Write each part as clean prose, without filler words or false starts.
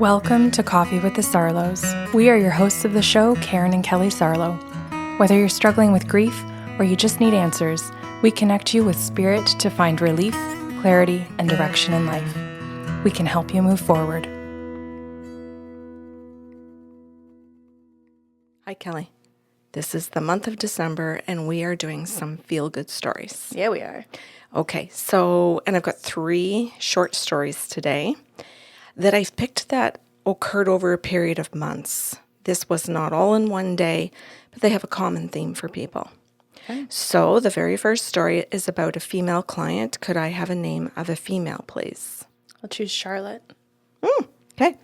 Welcome to Coffee with the Sarlos. We are your hosts of the show, Karen and Kelly Sarlo. Whether you're struggling with grief or you just need answers, we connect you with spirit to find relief, clarity, and direction in life. We can help you move forward. Hi, Kelly. This is the month of December, and we are doing some feel-good stories. Yeah, we are. Okay, and I've got 3 short stories today that I've picked that occurred over a period of months. This was not all in one day, but they have a common theme for people. Okay. So the very first story is about a female client. Could I have a name of a female, please? I'll choose Charlotte. Okay.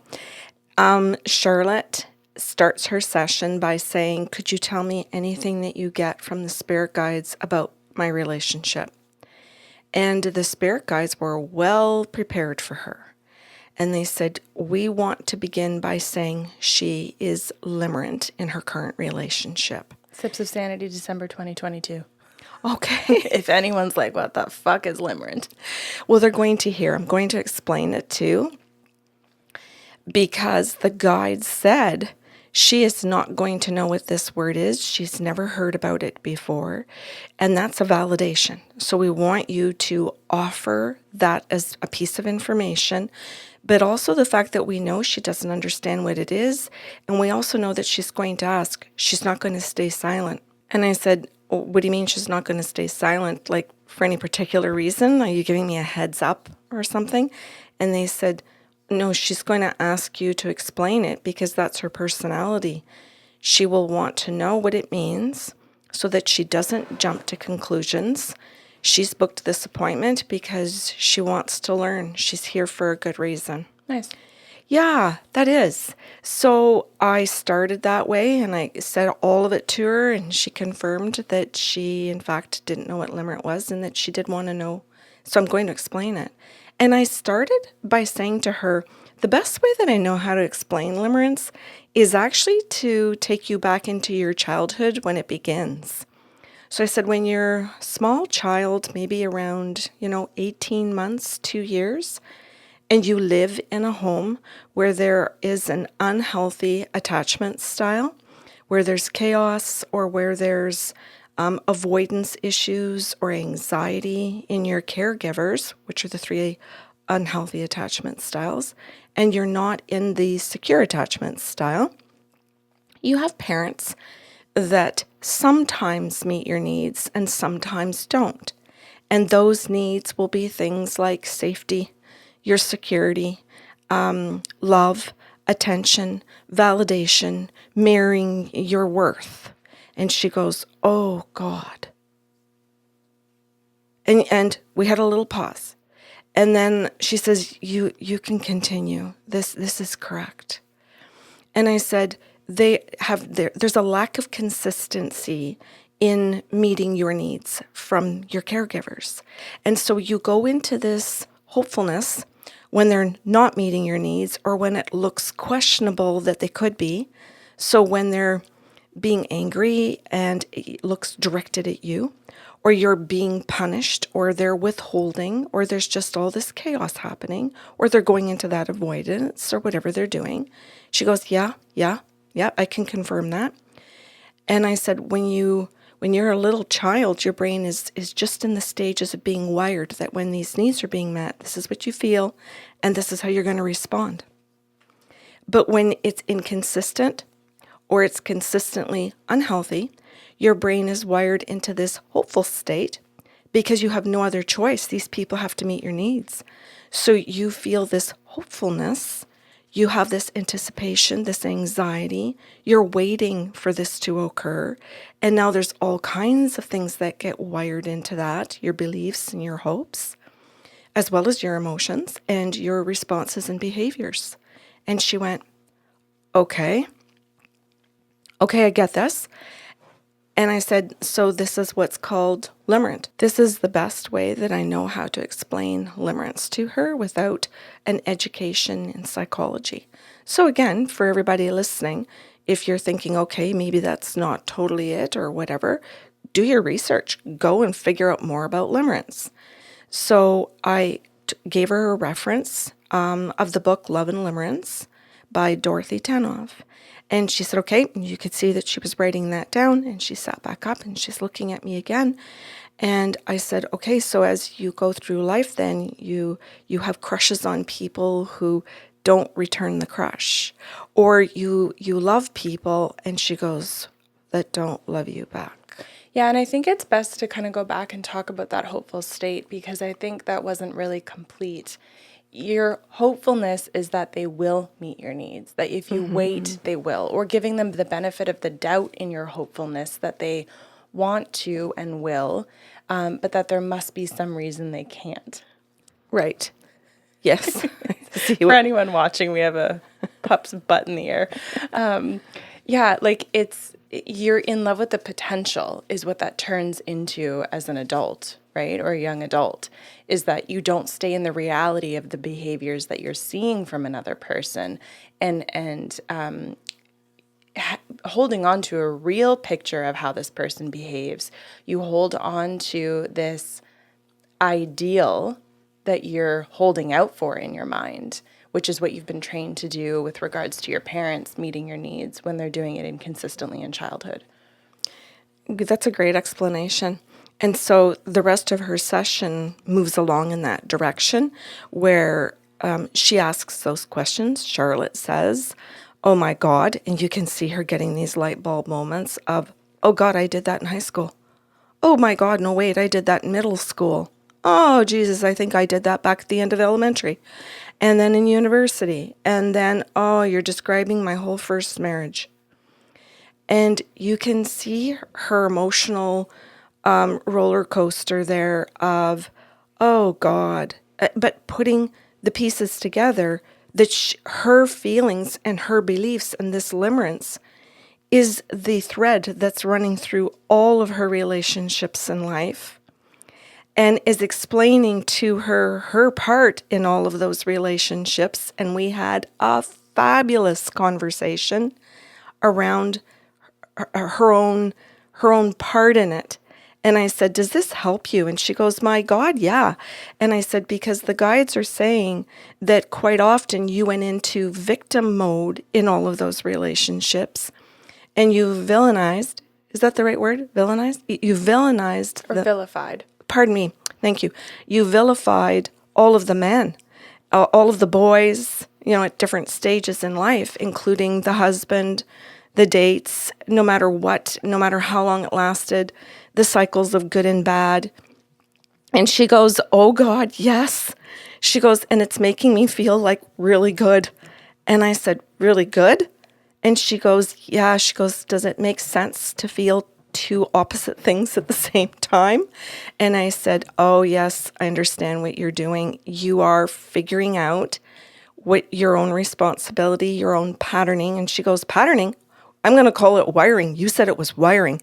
Charlotte starts her session by saying, could you tell me anything that you get from the spirit guides about my relationship? And the spirit guides were well prepared for her. And they said, we want to begin by saying she is limerent in her current relationship. Sips of Sanity, December 2022. Okay. If anyone's like, what the fuck is limerent? Well, they're going to hear. I'm going to explain it too. Because the guide said she is not going to know what this word is. She's never heard about it before. And that's a validation. So we want you to offer that as a piece of information, but also the fact that we know she doesn't understand what it is. And we also know that she's going to ask. She's not going to stay silent. And I said, oh, what do you mean she's not going to stay silent? Like for any particular reason? Are you giving me a heads up or something? And they said, no, she's going to ask you to explain it because that's her personality. She will want to know what it means so that she doesn't jump to conclusions. She's booked this appointment because she wants to learn. She's here for a good reason. Nice. Yeah, that is. So I started that way and I said all of it to her, and she confirmed that she, in fact, didn't know what limerent was and that she did want to know. So I'm going to explain it. And I started by saying to her, the best way that I know how to explain limerence is actually to take you back into your childhood when it begins. So I said, when you're a small child, maybe around, 18 months, 2 years, and you live in a home where there is an unhealthy attachment style, where there's chaos or where there's avoidance issues or anxiety in your caregivers, which are the 3 unhealthy attachment styles, and you're not in the secure attachment style, you have parents that sometimes meet your needs and sometimes don't. And those needs will be things like safety, your security, love, attention, validation, mirroring your worth. And she goes, oh God. And we had a little pause. And then she says, you can continue. This is correct. And I said, there's a lack of consistency in meeting your needs from your caregivers. And so you go into this hopefulness when they're not meeting your needs or when it looks questionable that they could be. So when they're being angry and it looks directed at you, or you're being punished, or they're withholding, or there's just all this chaos happening, or they're going into that avoidance or whatever they're doing. She goes, yeah, I can confirm that. And I said, when you're a little child, your brain is just in the stages of being wired that when these needs are being met, this is what you feel, and this is how you're going to respond. But when it's inconsistent, or it's consistently unhealthy, your brain is wired into this hopeful state because you have no other choice. These people have to meet your needs. So you feel this hopefulness, you have this anticipation, this anxiety, you're waiting for this to occur. And now there's all kinds of things that get wired into that, your beliefs and your hopes, as well as your emotions and your responses and behaviors. And she went, okay, I get this. And I said, so this is what's called limerent. This is the best way that I know how to explain limerence to her without an education in psychology. So again, for everybody listening, if you're thinking, okay, maybe that's not totally it or whatever, do your research. Go and figure out more about limerence. So I gave her a reference of the book Love and Limerence. by Dorothy Tanoff. And she said, okay, and you could see that she was writing that down, and she sat back up and she's looking at me again. And I said, okay, so as you go through life, then you have crushes on people who don't return the crush, or you love people, and she goes, that don't love you back. Yeah, and I think it's best to kind of go back and talk about that hopeful state, because I think that wasn't really complete. Your hopefulness is that they will meet your needs, that if you wait, they will, or giving them the benefit of the doubt in your hopefulness that they want to and will, but that there must be some reason they can't. Right. Yes. For anyone watching, we have a pup's butt in the air. Yeah, like you're in love with the potential is what that turns into as an adult, right? Or a young adult, is that you don't stay in the reality of the behaviors that you're seeing from another person and holding on to a real picture of how this person behaves. You hold on to this ideal that you're holding out for in your mind, which is what you've been trained to do with regards to your parents meeting your needs when they're doing it inconsistently in childhood. That's a great explanation. And so the rest of her session moves along in that direction where she asks those questions. Charlotte says, oh my God, and you can see her getting these light bulb moments of, oh God, I did that in high school. Oh my God, no wait, I did that in middle school. Oh Jesus, I think I did that back at the end of elementary. And then in university. And then, oh, you're describing my whole first marriage. And you can see her emotional roller coaster there of, oh God, but putting the pieces together that her feelings and her beliefs and this limerence is the thread that's running through all of her relationships in life and is explaining to her part in all of those relationships. And we had a fabulous conversation around her own part in it. And I said, does this help you? And she goes, my God, yeah. And I said, because the guides are saying that quite often you went into victim mode in all of those relationships and you villainized. Is that the right word? Villainized? You villainized. Or vilified. Pardon me. Thank you. You vilified all of the men, all of the boys, at different stages in life, including the husband, the dates, no matter what, no matter how long it lasted, the cycles of good and bad. And she goes, oh God, yes. She goes, and it's making me feel like really good. And I said, really good? And she goes, yeah. She goes, does it make sense to feel two opposite things at the same time? And I said, oh yes, I understand what you're doing. You are figuring out what your own responsibility, your own patterning. And she goes, patterning? I'm going to call it wiring. You said it was wiring.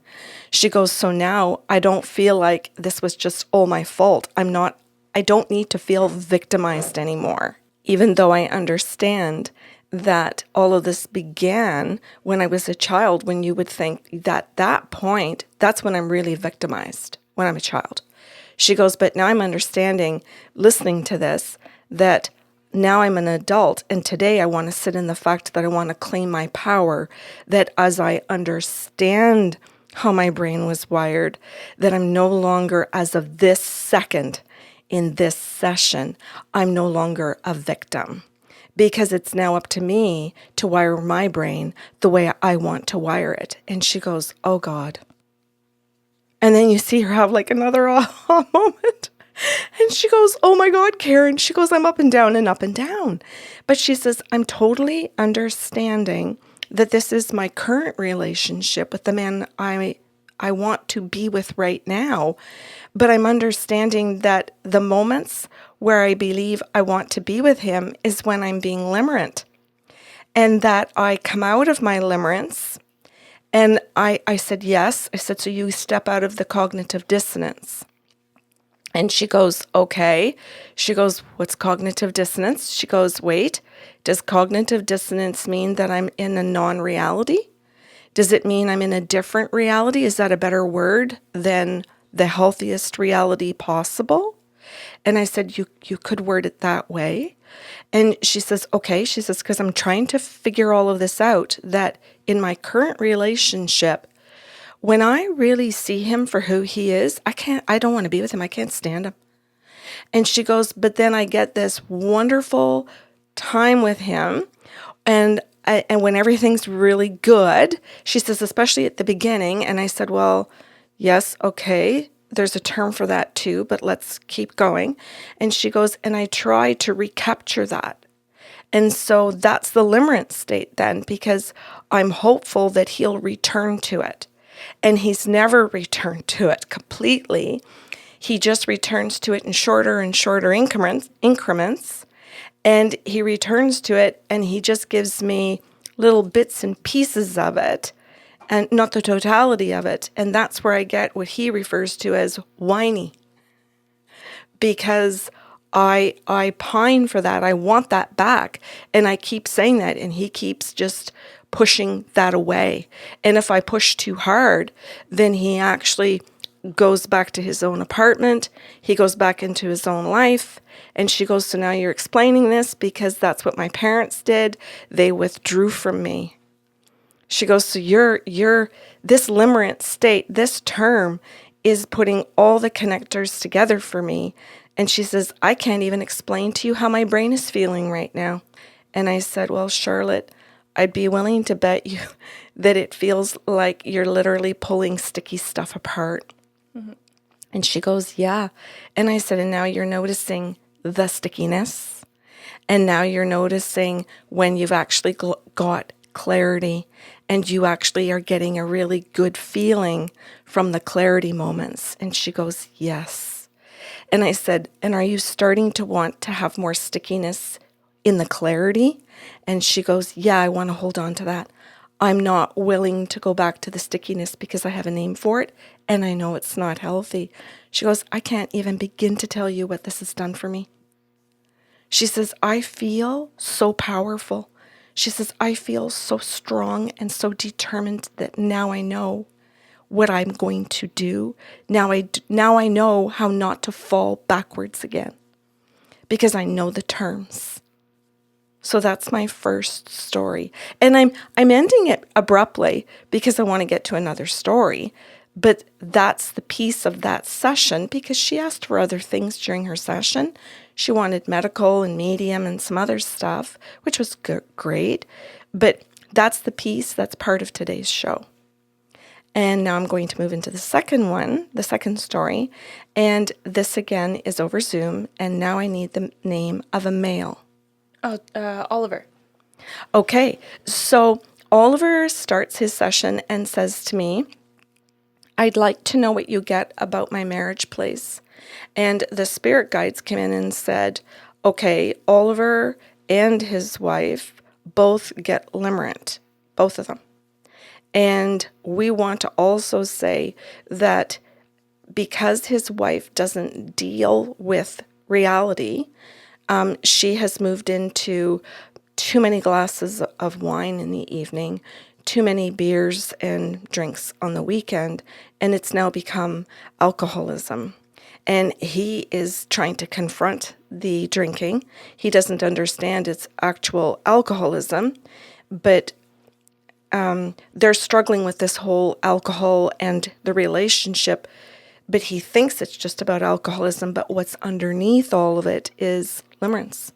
She goes, so now I don't feel like this was just all my fault. I don't need to feel victimized anymore, even though I understand that all of this began when I was a child, when you would think that point, that's when I'm really victimized, when I'm a child. She goes, but now I'm understanding, listening to this, that now I'm an adult, and today I want to sit in the fact that I want to claim my power, that as I understand how my brain was wired, that I'm no longer, as of this second in this session, I'm no longer a victim, because it's now up to me to wire my brain the way I want to wire it. And she goes, oh God. And then you see her have like another aha moment. And she goes, oh my God, Karen. She goes, I'm up and down and up and down. But she says, I'm totally understanding that this is my current relationship with the man I want to be with right now. But I'm understanding that the moments where I believe I want to be with him is when I'm being limerent. And that I come out of my limerence. And I said, yes. I said, so you step out of the cognitive dissonance. And she goes, okay. She goes, what's cognitive dissonance? She goes, wait, does cognitive dissonance mean that I'm in a non-reality? Does it mean I'm in a different reality? Is that a better word than the healthiest reality possible? And I said, you could word it that way. And she says, okay. She says, because I'm trying to figure all of this out, that in my current relationship, when I really see him for who he is, I don't want to be with him. I can't stand him. And she goes, but then I get this wonderful time with him. And when everything's really good, she says, especially at the beginning. And I said, well, yes, okay, there's a term for that too, but let's keep going. And she goes, and I try to recapture that. And so that's the limerence state then, because I'm hopeful that he'll return to it. And he's never returned to it completely. He just returns to it in shorter and shorter increments. And he returns to it and he just gives me little bits and pieces of it and not the totality of it. And that's where I get what he refers to as whiny, because I pine for that. I want that back. And I keep saying that, and he keeps just pushing that away. And if I push too hard, then he actually goes back to his own apartment. He goes back into his own life. And she goes, so now you're explaining this because that's what my parents did. They withdrew from me. She goes, so you're this limerent state, this term is putting all the connectors together for me. And she says, I can't even explain to you how my brain is feeling right now. And I said, well, Charlotte, I'd be willing to bet you that it feels like you're literally pulling sticky stuff apart. Mm-hmm. And she goes, yeah. And I said, and now you're noticing the stickiness. And now you're noticing when you've actually got clarity and you actually are getting a really good feeling from the clarity moments. And she goes, yes. And I said, and are you starting to want to have more stickiness in the clarity? And she goes, yeah, I want to hold on to that. I'm not willing to go back to the stickiness because I have a name for it and I know it's not healthy. She goes, I can't even begin to tell you what this has done for me. She says, I feel so powerful. She says, I feel so strong and so determined that now I know what I'm going to do. Now I know how not to fall backwards again because I know the terms. So that's my first story. And I'm ending it abruptly because I want to get to another story. But that's the piece of that session because she asked for other things during her session. She wanted medical and medium and some other stuff, which was great. But that's the piece that's part of today's show. And now I'm going to move into the second one, the second story. And this again is over Zoom. And now I need the name of a male. Oh, Oliver. Okay, so Oliver starts his session and says to me, I'd like to know what you get about my marriage, please. And the spirit guides came in and said, okay, Oliver and his wife both get limerent, both of them. And we want to also say that because his wife doesn't deal with reality, she has moved into too many glasses of wine in the evening, too many beers and drinks on the weekend, and it's now become alcoholism. And he is trying to confront the drinking. He doesn't understand it's actual alcoholism, but they're struggling with this whole alcohol and the relationship, but he thinks it's just about alcoholism, but what's underneath all of it is limerence.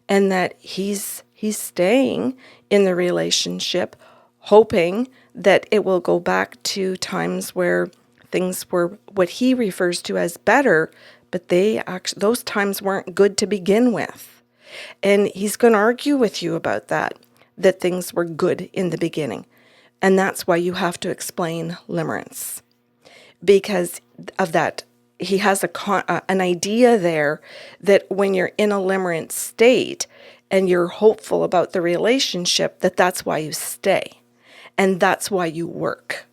And that he's staying in the relationship, hoping that it will go back to times where things were what he refers to as better, but those times weren't good to begin with. And he's going to argue with you about that things were good in the beginning. And that's why you have to explain limerence. Because of that, he has an idea there that when you're in a limerent state and you're hopeful about the relationship, that's why you stay. And that's why you work.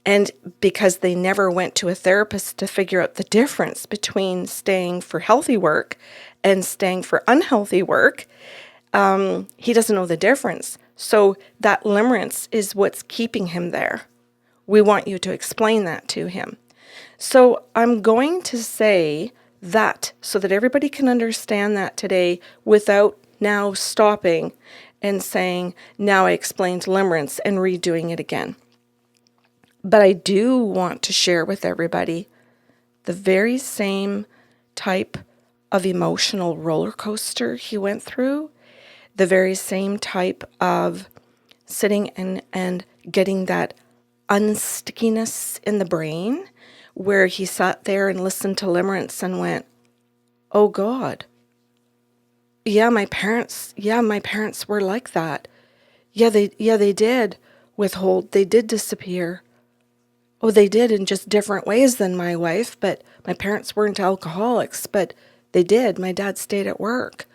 And because they never went to a therapist to figure out the difference between staying for healthy work and staying for unhealthy work, he doesn't know the difference. So that limerence is what's keeping him there. We want you to explain that to him. So I'm going to say that so that everybody can understand that today without now stopping and saying, now I explained limerence and redoing it again. But I do want to share with everybody the very same type of emotional roller coaster he went through, the very same type of sitting and getting that unstickiness in the brain where he sat there and listened to limerence and went, oh God, my parents were like that. They did withhold, they did disappear. Oh, they did in just different ways than my wife, but my parents weren't alcoholics, but they did. My dad stayed at work.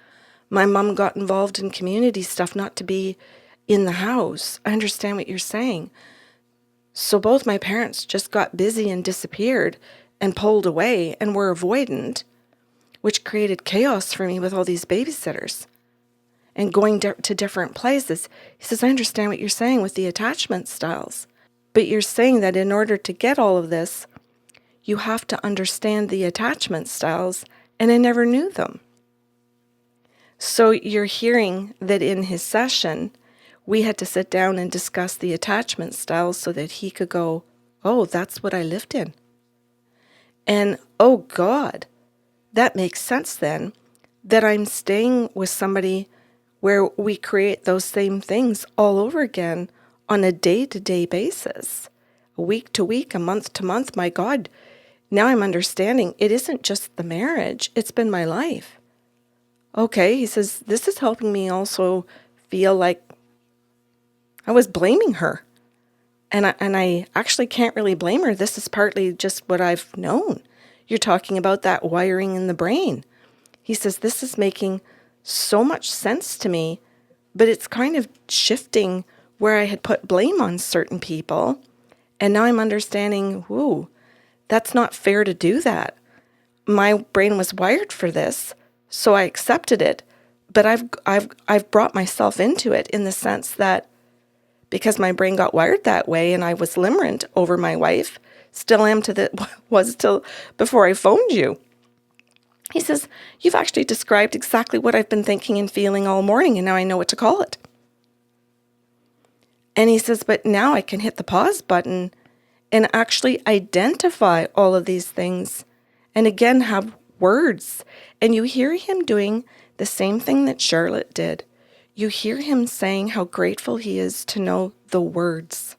My mom got involved in community stuff, not to be in the house. I understand what you're saying. So both my parents just got busy and disappeared and pulled away and were avoidant, which created chaos for me with all these babysitters and going to different places. He says, I understand what you're saying with the attachment styles, but you're saying that in order to get all of this, you have to understand the attachment styles, and I never knew them. So you're hearing that in his session, we had to sit down and discuss the attachment styles so that he could go, oh, that's what I lived in. And oh God, that makes sense then, that I'm staying with somebody where we create those same things all over again on a day-to-day basis, a week to week, a month to month. My God, now I'm understanding it isn't just the marriage, it's been my life. Okay, he says, this is helping me also feel like I was blaming her. And I actually can't really blame her. This is partly just what I've known. You're talking about that wiring in the brain. He says, this is making so much sense to me, but it's kind of shifting where I had put blame on certain people. And now I'm understanding, whoa, that's not fair to do that. My brain was wired for this, so I accepted it. But I've brought myself into it in the sense that because my brain got wired that way and I was limerent over my wife, still am was till before I phoned you. He says, you've actually described exactly what I've been thinking and feeling all morning, and now I know what to call it. And he says, but now I can hit the pause button and actually identify all of these things and again have words. And you hear him doing the same thing that Charlotte did. You hear him saying how grateful he is to know the words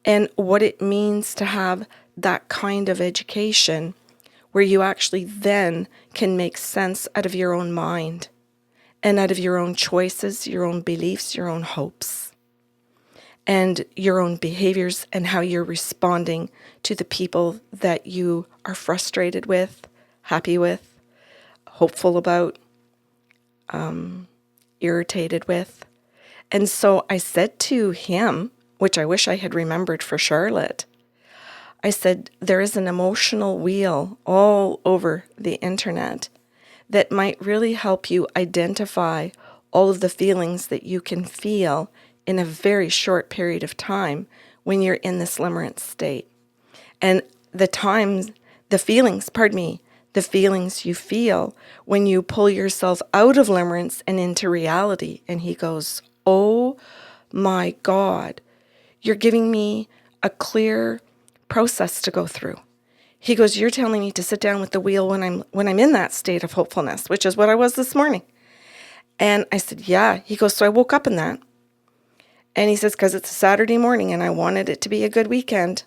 and what it means to have that kind of education where you actually then can make sense out of your own mind and out of your own choices, your own beliefs, your own hopes, and your own behaviors and how you're responding to the people that you are frustrated with, happy with, hopeful about, irritated with. And so I said to him, which I wish I had remembered for Charlotte, I said, there is an emotional wheel all over the internet that might really help you identify all of the feelings that you can feel in a very short period of time when you're in this limerence state. And the feelings you feel when you pull yourself out of limerence and into reality. And he goes, oh my God, you're giving me a clear process to go through. He goes, you're telling me to sit down with the wheel when I'm in that state of hopefulness, which is what I was this morning. And I said, yeah. He goes, so I woke up in that. And he says, because it's a Saturday morning and I wanted it to be a good weekend.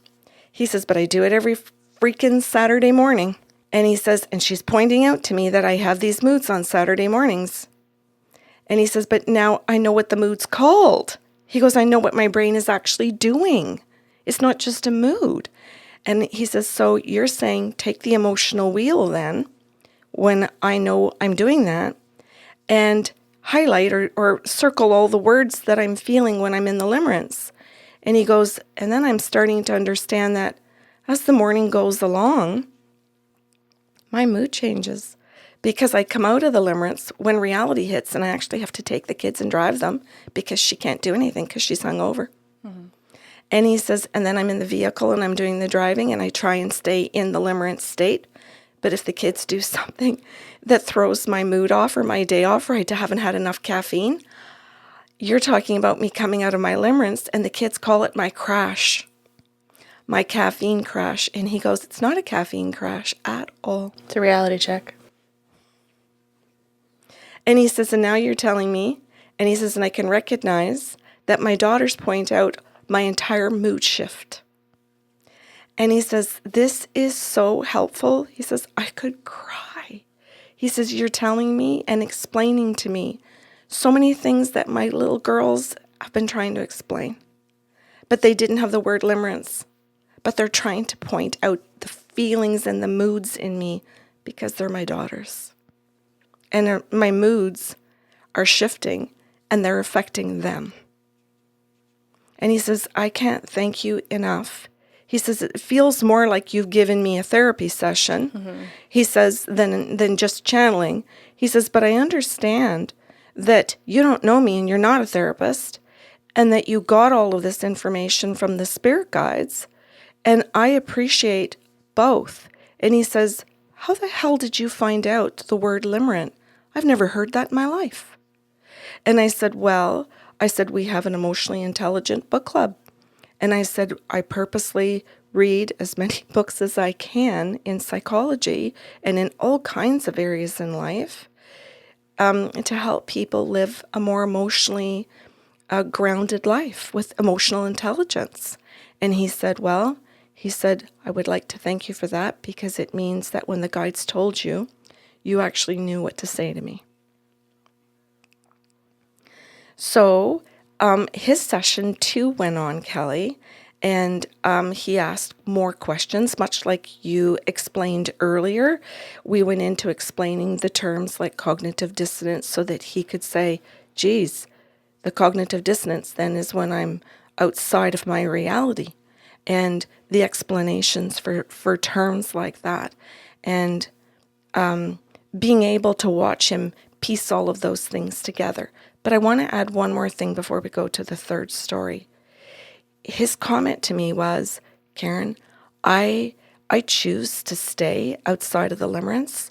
He says, but I do it every freaking Saturday morning. And he says, and she's pointing out to me that I have these moods on Saturday mornings. And he says, but now I know what the mood's called. He goes, I know what my brain is actually doing. It's not just a mood. And he says, so you're saying take the emotional wheel then, when I know I'm doing that, and highlight or circle all the words that I'm feeling when I'm in the limerence. And he goes, and then I'm starting to understand that as the morning goes along, my mood changes because I come out of the limerence when reality hits and I actually have to take the kids and drive them because she can't do anything because she's hungover. Mm-hmm. And he says, and then I'm in the vehicle and I'm doing the driving and I try and stay in the limerence state. But if the kids do something that throws my mood off or my day off, or I haven't had enough caffeine, you're talking about me coming out of my limerence, and the kids call it my crash, my caffeine crash. And he goes, it's not a caffeine crash at all. It's a reality check. And he says, and now you're telling me, and he says, and I can recognize that my daughters point out my entire mood shift. And he says, this is so helpful. He says, I could cry. He says, you're telling me and explaining to me so many things that my little girls have been trying to explain. But they didn't have the word limerence. But they're trying to point out the feelings and the moods in me because they're my daughters. And my moods are shifting and they're affecting them. And he says, I can't thank you enough. He says, it feels more like you've given me a therapy session. Mm-hmm. He says, than just channeling. He says, but I understand that you don't know me and you're not a therapist, and that you got all of this information from the spirit guides. And I appreciate both. And he says, how the hell did you find out the word limerent? I've never heard that in my life. And I said, we have an emotionally intelligent book club. And I said, I purposely read as many books as I can in psychology and in all kinds of areas in life to help people live a more emotionally grounded life with emotional intelligence. And he said, I would like to thank you for that, because it means that when the guides told you, you actually knew what to say to me. So his session 2 went on, Kelly, and he asked more questions, much like you explained earlier. We went into explaining the terms like cognitive dissonance so that he could say, geez, the cognitive dissonance then is when I'm outside of my reality, and the explanations for terms like that. And being able to watch him piece all of those things together. But I want to add one more thing before we go to the third story. His comment to me was, Karen, I choose to stay outside of the limerence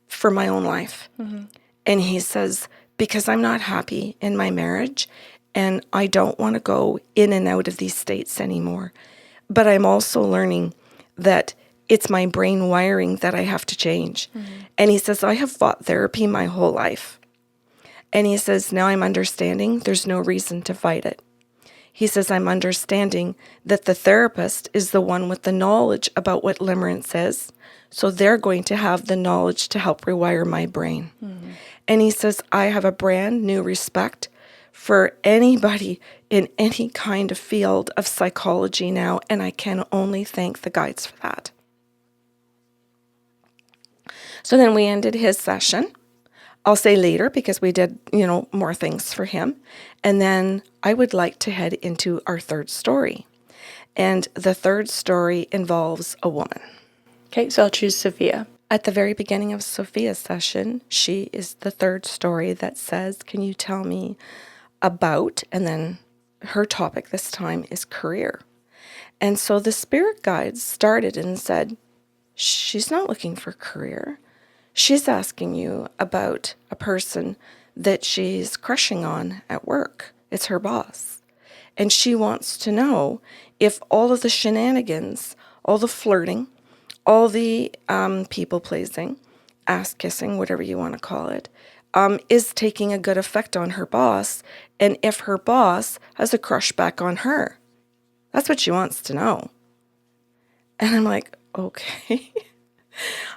for my own life. Mm-hmm. And he says, because I'm not happy in my marriage and I don't want to go in and out of these states anymore. But I'm also learning that it's my brain wiring that I have to change. Mm-hmm. And he says, I have fought therapy my whole life. And he says, now I'm understanding there's no reason to fight it. He says, I'm understanding that the therapist is the one with the knowledge about what limerence is. So they're going to have the knowledge to help rewire my brain. Mm-hmm. And he says, I have a brand new respect for anybody in any kind of field of psychology now. And I can only thank the guides for that. So then we ended his session. I'll say later because we did, more things for him. And then I would like to head into our third story. And the third story involves a woman. Okay, so I'll choose Sophia. At the very beginning of Sophia's session, she is the third story that says, can you tell me about, and then her topic this time is career. And so the spirit guides started and said, she's not looking for career. She's asking you about a person that she's crushing on at work. It's her boss. And she wants to know if all of the shenanigans, all the flirting, all the people-pleasing, ass-kissing, whatever you want to call it, is taking a good effect on her boss, and if her boss has a crush back on her. That's what she wants to know. And I'm like, okay.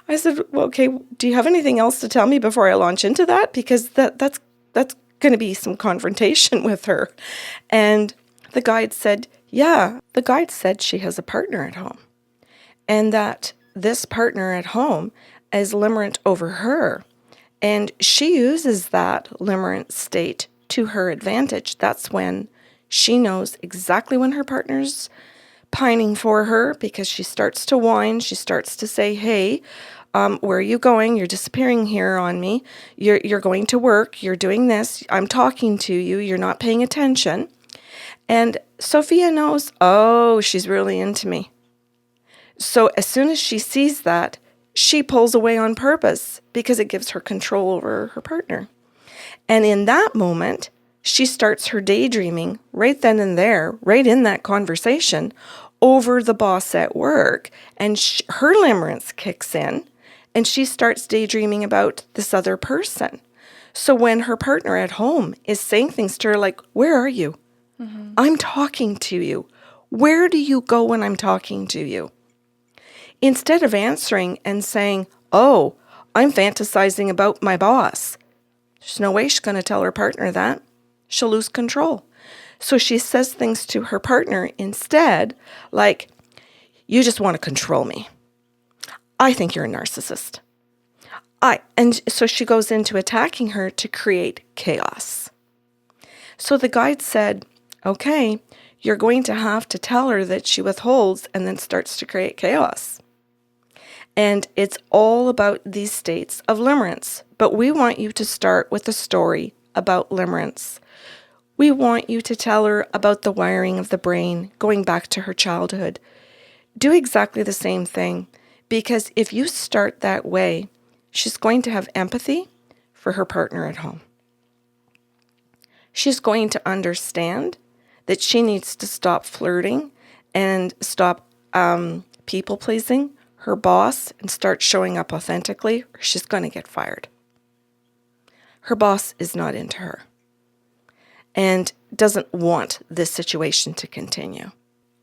I said, well, okay, do you have anything else to tell me before I launch into that? Because that's going to be some confrontation with her. And the guide said, she has a partner at home. And that this partner at home is limerent over her. And she uses that limerent state to her advantage. That's when she knows exactly when her partner's pining for her, because she starts to whine. She starts to say, hey, where are you going? You're disappearing here on me. You're going to work. You're doing this. I'm talking to you. You're not paying attention. And Sophia knows, oh, she's really into me. So as soon as she sees that, she pulls away on purpose because it gives her control over her partner. And in that moment, she starts her daydreaming right then and there, right in that conversation, over the boss at work. And her limerence kicks in, and she starts daydreaming about this other person. So when her partner at home is saying things to her like, where are you? Mm-hmm. I'm talking to you. Where do you go when I'm talking to you? Instead of answering and saying, oh, I'm fantasizing about my boss. There's no way she's going to tell her partner that. She'll lose control. So she says things to her partner instead, like, you just want to control me. I think you're a narcissist. And so she goes into attacking her to create chaos. So the guide said, okay, you're going to have to tell her that she withholds and then starts to create chaos. And it's all about these states of limerence. But we want you to start with a story about limerence. We want you to tell her about the wiring of the brain going back to her childhood. Do exactly the same thing, because if you start that way, she's going to have empathy for her partner at home. She's going to understand that she needs to stop flirting and stop people-pleasing her boss and start showing up authentically, or she's going to get fired. Her boss is not into her and doesn't want this situation to continue.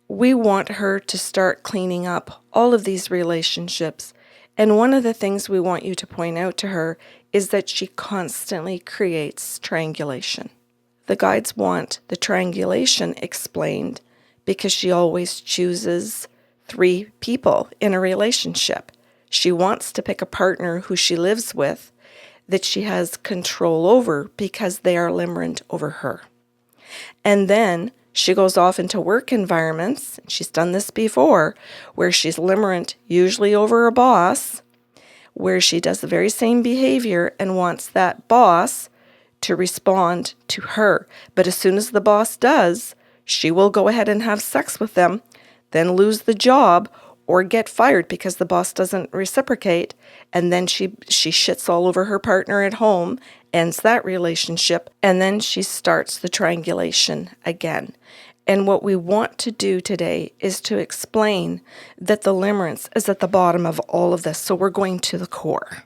We want her to start cleaning up all of these relationships. And one of the things we want you to point out to her is that she constantly creates triangulation. The guides want the triangulation explained because she always chooses 3 people in a relationship. She wants to pick a partner who she lives with that she has control over because they are limerent over her. And then she goes off into work environments, she's done this before, where she's limerent, usually over a boss, where she does the very same behavior and wants that boss to respond to her. But as soon as the boss does, she will go ahead and have sex with them, then lose the job or get fired because the boss doesn't reciprocate, and then she shits all over her partner at home, ends that relationship, and then she starts the triangulation again. And what we want to do today is to explain that the limerence is at the bottom of all of this. So we're going to the core.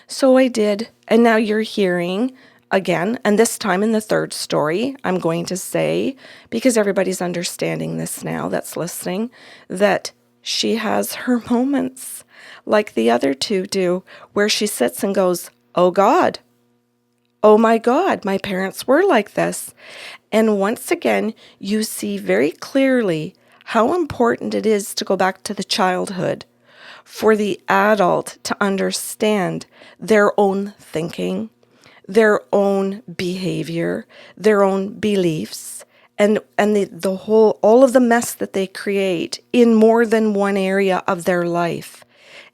So I did, and now you're hearing again, and this time in the third story, I'm going to say, because everybody's understanding this now that's listening, that she has her moments like the other 2 do, where she sits and goes, oh God, oh my God, my parents were like this. And once again, you see very clearly how important it is to go back to the childhood for the adult to understand their own thinking, their own behavior, their own beliefs, and the whole, all of the mess that they create in more than one area of their life.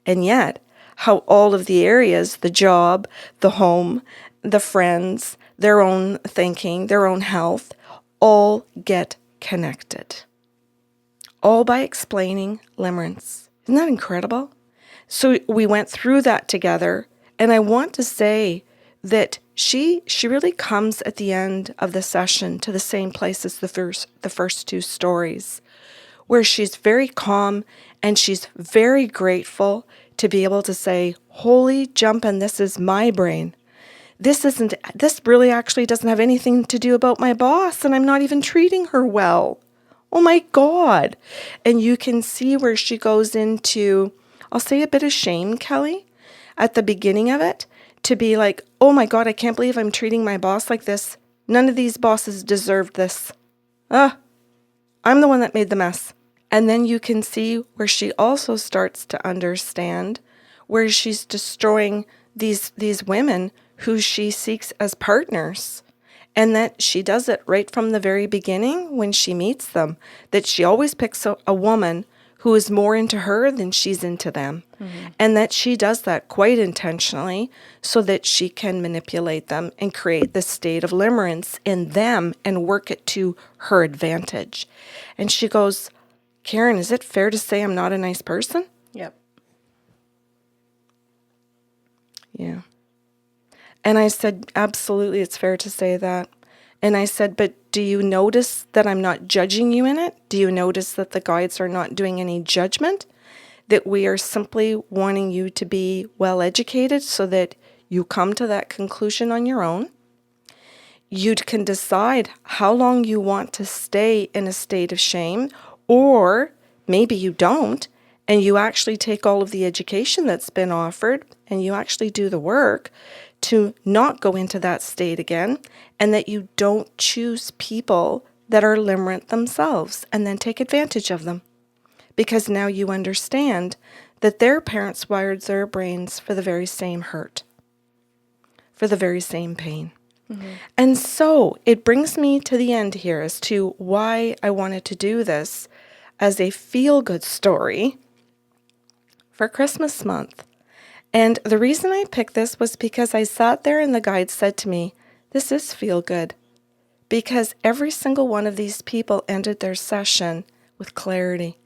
And yet, how all of the areas, the job, the home, the friends, their own thinking, their own health, all get connected. All by explaining limerence. Isn't that incredible? So we went through that together, and I want to say that she really comes at the end of the session to the same place as the first 2 stories, where she's very calm and she's very grateful to be able to say, holy jumpin', this is my brain. This really actually doesn't have anything to do about my boss, and I'm not even treating her well. Oh my God. And you can see where she goes into, I'll say a bit of shame, Kelly, at the beginning of it, to be like, oh my God, I can't believe I'm treating my boss like this. None of these bosses deserved this. I'm the one that made the mess. And then you can see where she also starts to understand where she's destroying these women who she seeks as partners. And that she does it right from the very beginning when she meets them, that she always picks a woman who is more into her than she's into them. And that she does that quite intentionally so that she can manipulate them and create this state of limerence in them and work it to her advantage. And she goes, Karen, is it fair to say I'm not a nice person? Yep. Yeah. And I said, absolutely, it's fair to say that. And I said, but do you notice that I'm not judging you in it? Do you notice that the guides are not doing any judgment? That we are simply wanting you to be well educated so that you come to that conclusion on your own. You can decide how long you want to stay in a state of shame, or maybe you don't, and you actually take all of the education that's been offered and you actually do the work to not go into that state again, and that you don't choose people that are limerent themselves and then take advantage of them. Because now you understand that their parents wired their brains for the very same hurt, for the very same pain. And so it brings me to the end here as to why I wanted to do this as a feel-good story for Christmas month. And the reason I picked this was because I sat there and the guide said to me, this is feel-good. Because every single one of these people ended their session with clarity,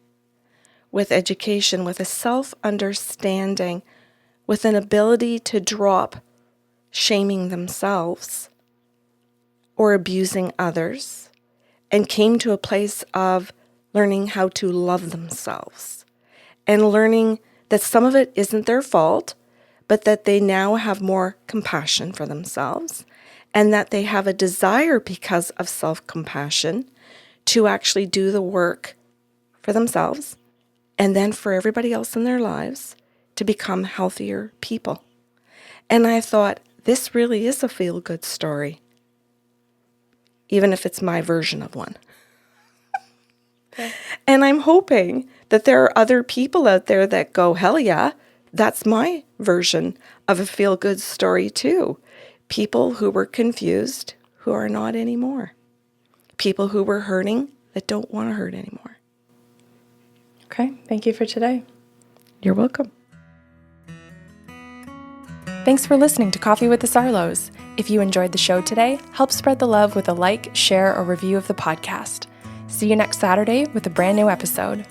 with education, with a self-understanding, with an ability to drop shaming themselves or abusing others, and came to a place of learning how to love themselves and learning that some of it isn't their fault, but that they now have more compassion for themselves and that they have a desire because of self-compassion to actually do the work for themselves and then for everybody else in their lives to become healthier people. And I thought, this really is a feel-good story, even if it's my version of one. Okay. And I'm hoping that there are other people out there that go, hell yeah, that's my version of a feel-good story too. People who were confused, who are not anymore. People who were hurting that don't want to hurt anymore. Okay, thank you for today. You're welcome. Thanks for listening to Coffee with the Sarlos. If you enjoyed the show today, help spread the love with a like, share, or review of the podcast. See you next Saturday with a brand new episode.